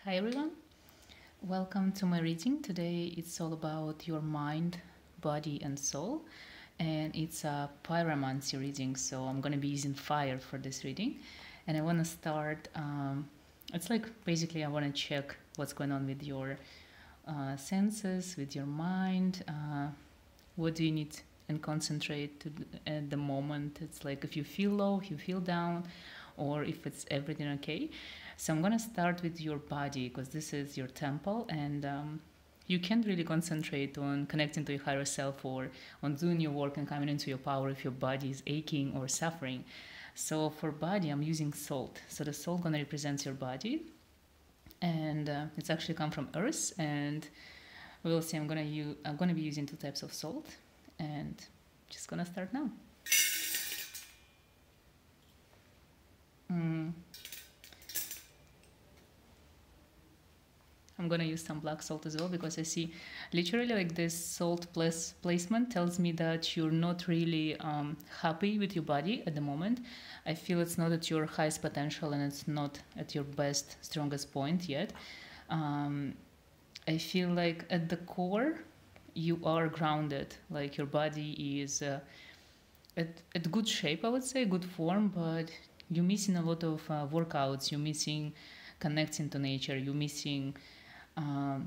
Hi everyone, welcome to my reading. Today it's all about your mind, body, and soul, and it's a Pyromancy reading. So I'm gonna be using fire for this reading, and I want to start. It's like basically I want to check what's going on with your senses, with your mind. What do you need and concentrate at the moment? It's like if you feel low, if you feel down, or if it's everything okay. So I'm gonna start with your body because this is your temple, and you can't really concentrate on connecting to your higher self or on doing your work and coming into your power if your body is aching or suffering. So for body, I'm using salt. So the salt gonna represent your body, and it's actually come from earth. And we'll see. I'm gonna be using two types of salt, and just gonna start now. I'm gonna use some black salt as well because I see literally like this salt placement tells me that you're not really happy with your body at the moment. I feel it's not at your highest potential and it's not at your best, strongest point yet. I feel like at the core you are grounded, like your body is at good shape, I would say, good form, but you're missing a lot of workouts, you're missing connecting to nature, you're missing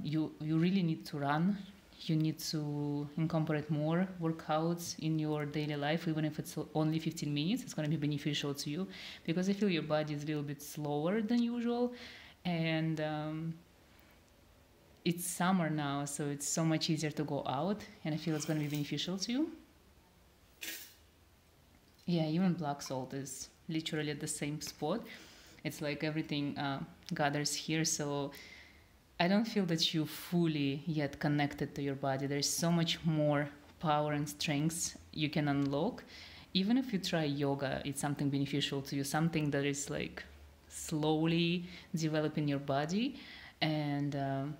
you really need to run. You need to incorporate more workouts in your daily life, even if it's only 15 minutes. It's going to be beneficial to you because I feel your body is a little bit slower than usual, and it's summer now, so it's so much easier to go out, and I feel it's going to be beneficial to you. Yeah, even black salt is literally at the same spot. It's like everything gathers here, so I don't feel that you fully yet connected to your body. There's so much more power and strength you can unlock. Even if you try yoga, it's something beneficial to you, something that is like slowly developing your body. And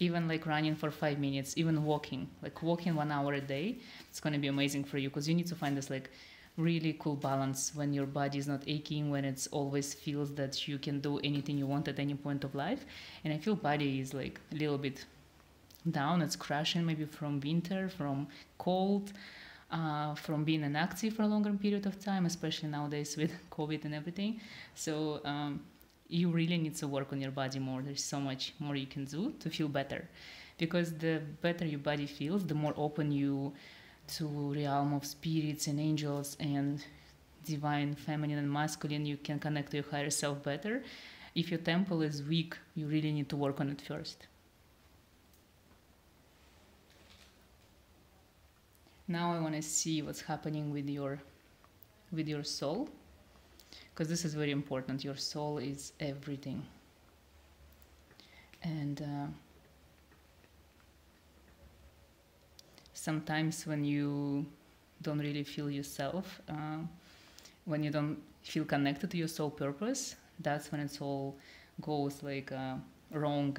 even like running for 5 minutes, even walking, like walking 1 hour a day, it's going to be amazing for you because you need to find this like really cool balance when your body is not aching, when it's always feels that you can do anything you want at any point of life. And I feel body is like a little bit down, it's crashing maybe from winter, from cold, from being inactive for a longer period of time, especially nowadays with COVID and everything. So you really need to work on your body more. There's so much more you can do to feel better, because the better your body feels, the more open you to realm of spirits and angels and divine feminine and masculine, you can connect to your higher self better. If your temple is weak, you really need to work on it first. Now I want to see what's happening with your soul, because this is very important. Your soul is everything. And sometimes when you don't really feel yourself, when you don't feel connected to your soul purpose, that's when it all goes like wrong.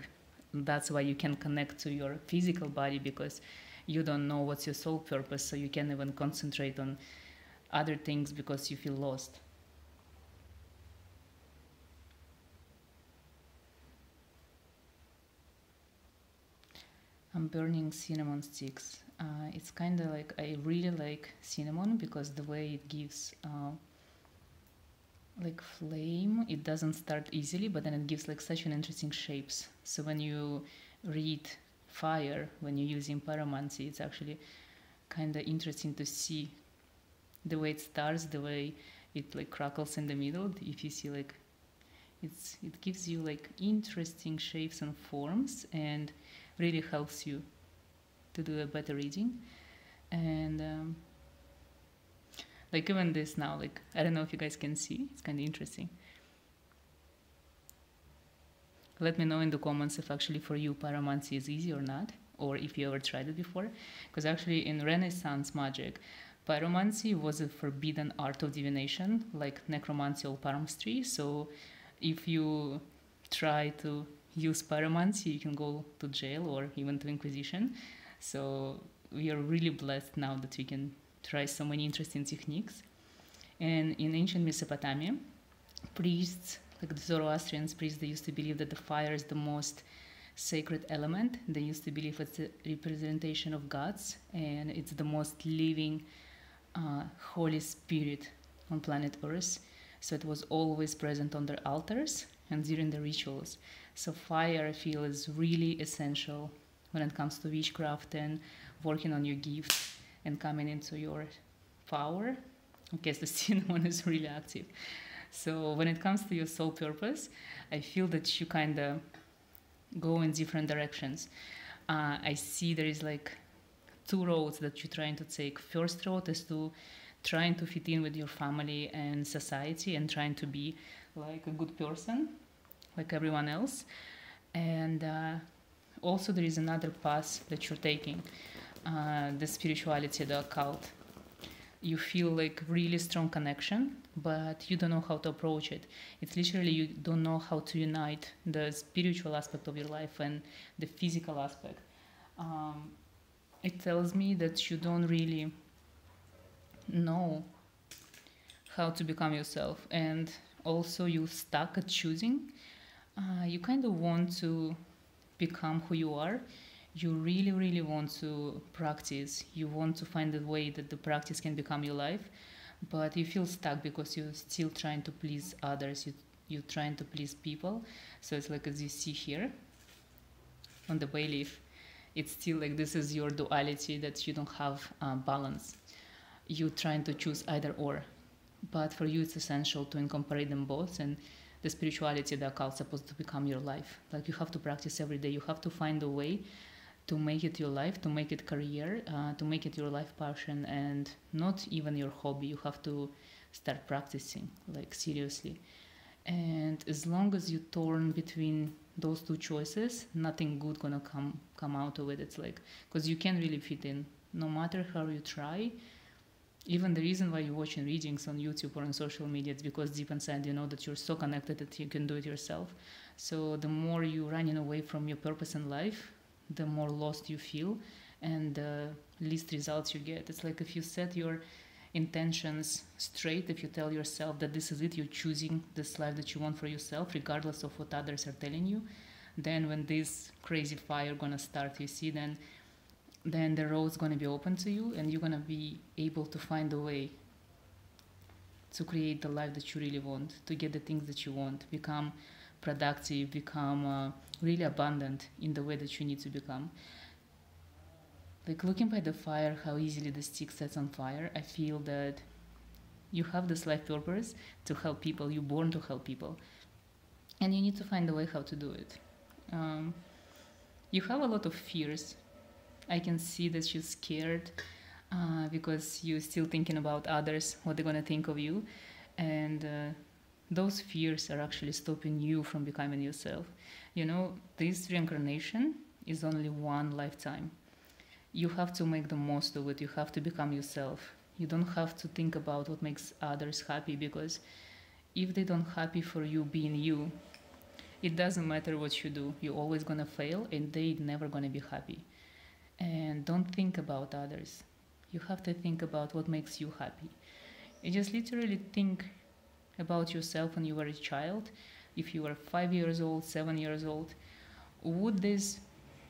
That's why you can connect to your physical body, because you don't know what's your soul purpose, so you can't even concentrate on other things because you feel lost. I'm burning cinnamon sticks. It's kind of like, I really like cinnamon because the way it gives like flame, it doesn't start easily, but then it gives like such an interesting shapes. So when you read fire, when you're using pyromancy, it's actually kind of interesting to see the way it starts, the way it like crackles in the middle. If you see like it gives you like interesting shapes and forms, and really helps you to do a better reading. And like even this now, like I don't know if you guys can see, it's kind of interesting. Let me know in the comments if actually for you pyromancy is easy or not, or if you ever tried it before, because actually in Renaissance magic, pyromancy was a forbidden art of divination, like necromancy or palmistry. So if you try to use pyromancy, you can go to jail or even to Inquisition. So we are really blessed now that we can try so many interesting techniques. And in ancient Mesopotamia, priests like the Zoroastrian priests, they used to believe that the fire is the most sacred element. They used to believe it's a representation of gods, and it's the most living Holy Spirit on planet Earth. So it was always present on their altars and during the rituals. So fire, I feel, is really essential when it comes to witchcraft and working on your gifts and coming into your power. I guess the sin one is really active. So when it comes to your soul purpose, I feel that you kind of go in different directions. I see there is like two roads that you're trying to take. First road is to trying to fit in with your family and society and trying to be like a good person, like everyone else. And also there is another path that you're taking, the spirituality, the occult. You feel like really strong connection, but you don't know how to approach it. It's literally you don't know how to unite the spiritual aspect of your life and the physical aspect. It tells me that you don't really know how to become yourself, and also you stuck at choosing. You kind of want to become who you are. You really, really want to practice. You want to find a way that the practice can become your life, but you feel stuck because you're still trying to please others. You're trying to please people. So it's like, as you see here on the bay leaf, it's still like this is your duality, that you don't have balance. You're trying to choose either or. But for you, it's essential to incorporate them both, and the spirituality, the occult, is supposed to become your life. Like you have to practice every day. You have to find a way to make it your life, to make it career, to make it your life passion, and not even your hobby. You have to start practicing, like seriously. And as long as you torn between those two choices, nothing good gonna come out of it. It's like, because you can't really fit in, no matter how you try. Even the reason why you're watching readings on YouTube or on social media, it's because deep inside you know that you're so connected that you can do it yourself. So the more you're running away from your purpose in life, the more lost you feel and the least results you get. It's like if you set your intentions straight, if you tell yourself that this is it, you're choosing this life that you want for yourself, regardless of what others are telling you, then when this crazy fire gonna start, you see, then the road's gonna be open to you, and you're gonna be able to find a way to create the life that you really want, to get the things that you want, become productive, become really abundant in the way that you need to become. Like looking by the fire, how easily the stick sets on fire, I feel that you have this life purpose to help people. You're born to help people, and you need to find a way how to do it. You have a lot of fears. I can see that you're scared because you're still thinking about others, what they're gonna think of you, and those fears are actually stopping you from becoming yourself. You know, this reincarnation is only one lifetime. You have to make the most of it. You have to become yourself. You don't have to think about what makes others happy, because if they don't happy for you being you, it doesn't matter what you do. You're always gonna fail, and they never gonna be happy. And don't think about others. You have to think about what makes you happy. You just literally think about yourself when you were a child. If you were 5 years old, 7 years old, would this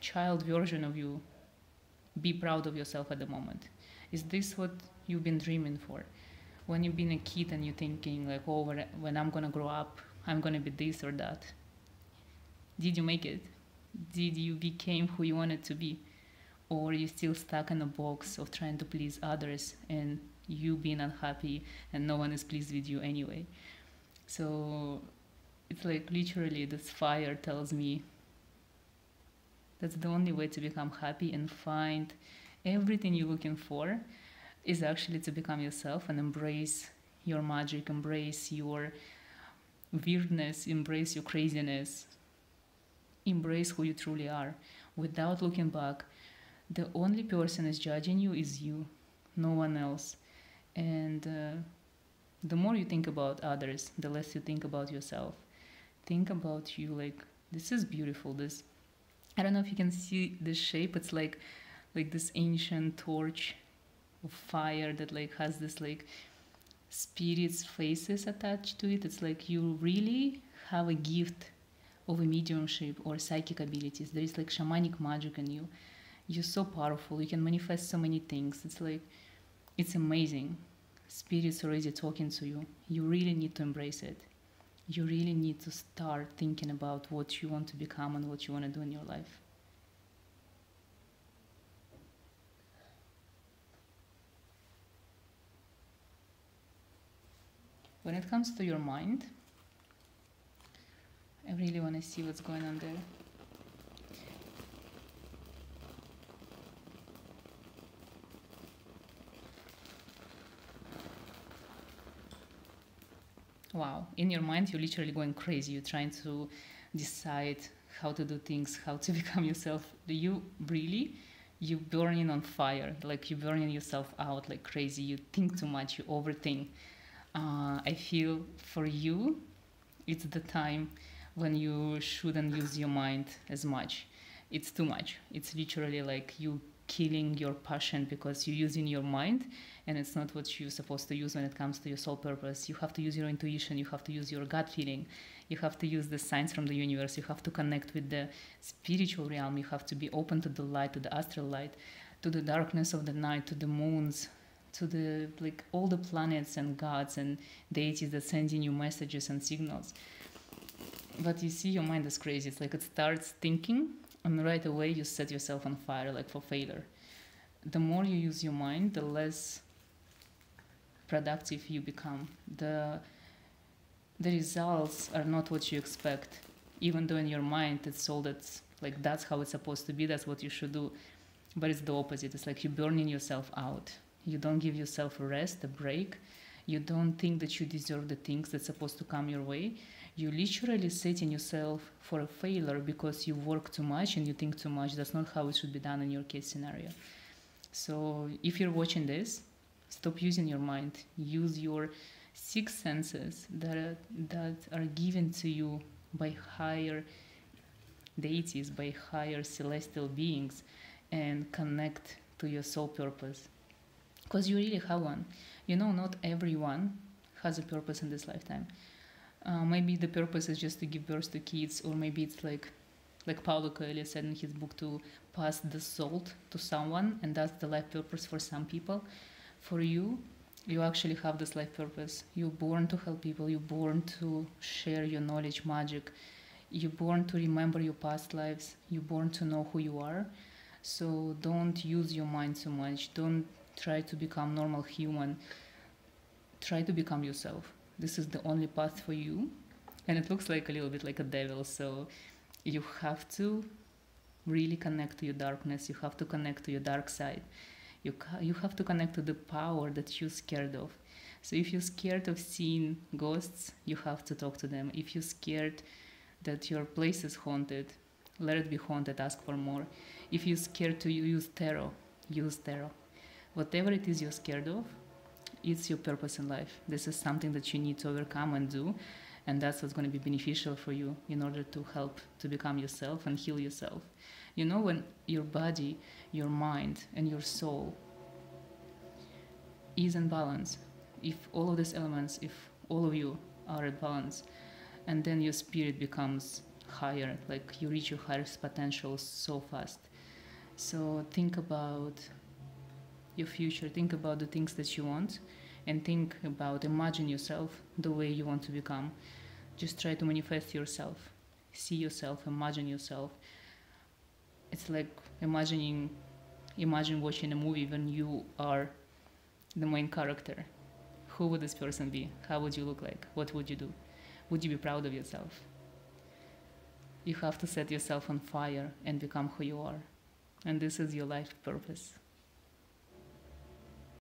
child version of you be proud of yourself at the moment? Is this what you've been dreaming for? When you've been a kid and you're thinking like, oh, when I'm gonna grow up, I'm gonna be this or that. Did you make it? Did you become who you wanted to be? Or are you still stuck in a box of trying to please others and you being unhappy and no one is pleased with you anyway? So it's like literally this fire tells me that's the only way to become happy and find everything you're looking for is actually to become yourself and embrace your magic, embrace your weirdness, embrace your craziness, embrace who you truly are without looking back. The only person is judging you is you, no one else. And the more you think about others, the less you think about yourself. Think about you like, this is beautiful. This, I don't know if you can see this shape. It's like this ancient torch of fire that like has this like spirits' faces attached to it. It's like you really have a gift of a mediumship or psychic abilities. There is like shamanic magic in you. You're so powerful. You can manifest so many things. It's like, it's amazing. Spirit's already talking to you. You really need to embrace it. You really need to start thinking about what you want to become and what you want to do in your life. When it comes to your mind, I really want to see what's going on there. Wow, in your mind, you're literally going crazy. You're trying to decide how to do things, how to become yourself. You really, you burning on fire, like you burning yourself out like crazy. You think too much, you overthink. I feel for you, it's the time when you shouldn't use your mind as much. It's too much. It's literally like you killing your passion because you're using your mind, and it's not what you're supposed to use when it comes to your soul purpose. You have to use your intuition, you have to use your gut feeling, you have to use the signs from the universe, you have to connect with the spiritual realm, you have to be open to the light, to the astral light, to the darkness of the night, to the moons, to the like all the planets and gods and deities that send you messages and signals. But you see, your mind is crazy. It's like it starts thinking, and right away you set yourself on fire, like for failure. The more you use your mind, the less productive you become. The results are not what you expect, even though in your mind it's all that's like that's how it's supposed to be, that's what you should do. But it's the opposite. It's like you're burning yourself out. You don't give yourself a rest, a break. You don't think that you deserve the things that's supposed to come your way. You literally setting yourself for a failure because you work too much and you think too much. That's not how it should be done in your case scenario. So if you're watching this, stop using your mind. Use your six senses that are given to you by higher deities, by higher celestial beings, and connect to your soul purpose. Because you really have one. You know, not everyone has a purpose in this lifetime. Maybe the purpose is just to give birth to kids, or maybe it's like Paulo Coelho said in his book, to pass the salt to someone, and that's the life purpose for some people. For you, you actually have this life purpose. You're born to help people. You're born to share your knowledge, magic. You're born to remember your past lives. You're born to know who you are. So don't use your mind so much. Don't try to become normal human. Try to become yourself. This is the only path for you. And it looks like a little bit like a devil. So you have to really connect to your darkness. You have to connect to your dark side. You have to connect to the power that you're scared of. So if you're scared of seeing ghosts, you have to talk to them. If you're scared that your place is haunted, let it be haunted, ask for more. If you're scared to use tarot, use tarot. Whatever it is you're scared of, it's your purpose in life. This is something that you need to overcome and do, and that's what's going to be beneficial for you in order to help to become yourself and heal yourself. You know, when your body, your mind, and your soul is in balance, if all of these elements, if all of you are at balance, and then your spirit becomes higher, like you reach your highest potential so fast. So think about your future, think about the things that you want, and think about, imagine yourself the way you want to become. Just try to manifest yourself, see yourself, imagine yourself. It's like imagine watching a movie when you are the main character. Who would this person be? How would you look like? What would you do? Would you be proud of yourself? You have to set yourself on fire and become who you are. And this is your life purpose.